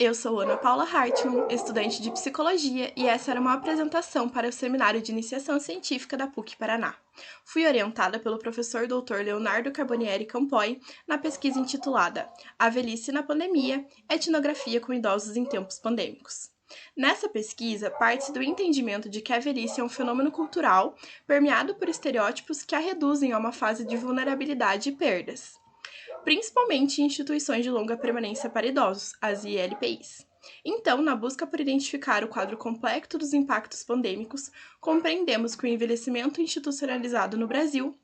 Eu sou Ana Paula Hartmann, estudante de Psicologia, e essa era uma apresentação para o Seminário de Iniciação Científica da PUC Paraná. Fui orientada pelo professor Dr. Leonardo Carbonieri Campoy na pesquisa intitulada A Velhice na Pandemia, Etnografia com Idosos em Tempos Pandêmicos. Nessa pesquisa, parte-se do entendimento de que a velhice é um fenômeno cultural permeado por estereótipos que a reduzem a uma fase de vulnerabilidade e perdas, principalmente em instituições de longa permanência para idosos, as ILPIs. Então, na busca por identificar o quadro complexo dos impactos pandêmicos, compreendemos que o envelhecimento institucionalizado no Brasil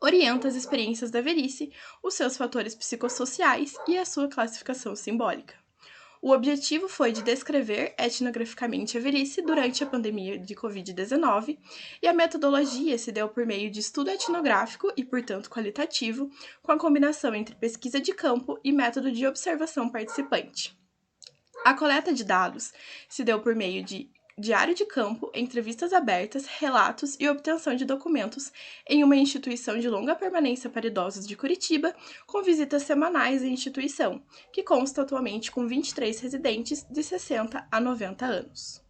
orienta as experiências da velhice, os seus fatores psicossociais e a sua classificação simbólica. O objetivo foi de descrever etnograficamente a velhice durante a pandemia de Covid-19, e a metodologia se deu por meio de estudo etnográfico e, portanto, qualitativo, com a combinação entre pesquisa de campo e método de observação participante. A coleta de dados se deu por meio de diário de campo, entrevistas abertas, relatos e obtenção de documentos em uma instituição de longa permanência para idosos de Curitiba, com visitas semanais à instituição, que consta atualmente com 23 residentes de 60 a 90 anos.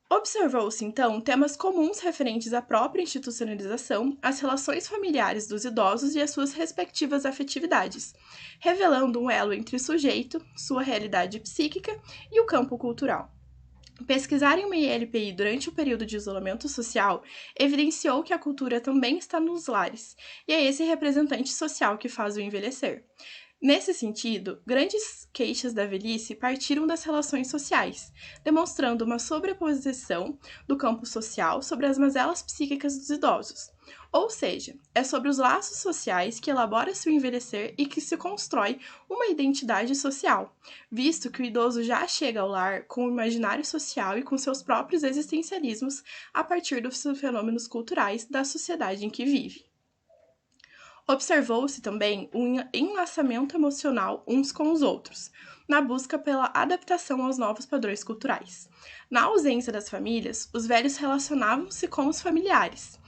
Observou-se, então, temas comuns referentes à própria institucionalização, às relações familiares dos idosos e às suas respectivas afetividades, revelando um elo entre o sujeito, sua realidade psíquica e o campo cultural. Pesquisar em uma ILPI durante o período de isolamento social evidenciou que a cultura também está nos lares, e é esse representante social que faz o envelhecer. Nesse sentido, grandes queixas da velhice partiram das relações sociais, demonstrando uma sobreposição do campo social sobre as mazelas psíquicas dos idosos. Ou seja, é sobre os laços sociais que elabora-se o envelhecer e que se constrói uma identidade social, visto que o idoso já chega ao lar com o imaginário social e com seus próprios existencialismos a partir dos fenômenos culturais da sociedade em que vive. Observou-se também um enlaçamento emocional uns com os outros, na busca pela adaptação aos novos padrões culturais. Na ausência das famílias, os velhos relacionavam-se com os familiares,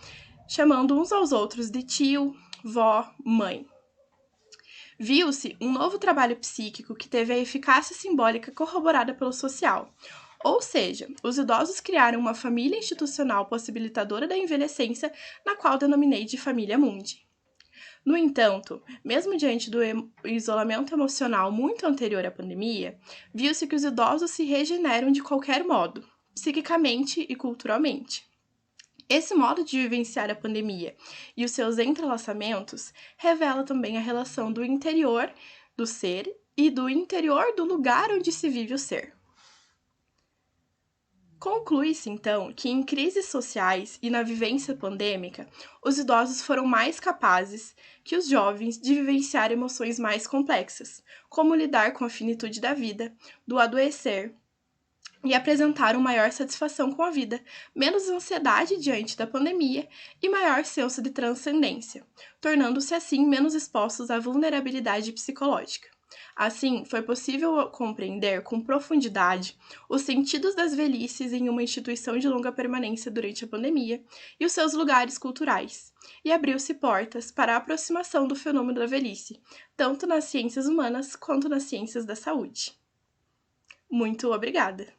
chamando uns aos outros de tio, vó, mãe. Viu-se um novo trabalho psíquico que teve a eficácia simbólica corroborada pelo social. Ou seja, os idosos criaram uma família institucional possibilitadora da envelhecência, na qual denominei de família mundi. No entanto, mesmo diante do isolamento emocional muito anterior à pandemia, viu-se que os idosos se regeneram de qualquer modo, psiquicamente e culturalmente. Esse modo de vivenciar a pandemia e os seus entrelaçamentos revela também a relação do interior do ser e do interior do lugar onde se vive o ser. Conclui-se, então, que em crises sociais e na vivência pandêmica, os idosos foram mais capazes que os jovens de vivenciar emoções mais complexas, como lidar com a finitude da vida, do adoecer, e apresentaram maior satisfação com a vida, menos ansiedade diante da pandemia e maior senso de transcendência, tornando-se assim menos expostos à vulnerabilidade psicológica. Assim, foi possível compreender com profundidade os sentidos das velhices em uma instituição de longa permanência durante a pandemia e os seus lugares culturais, e abriu-se portas para a aproximação do fenômeno da velhice, tanto nas ciências humanas quanto nas ciências da saúde. Muito obrigada!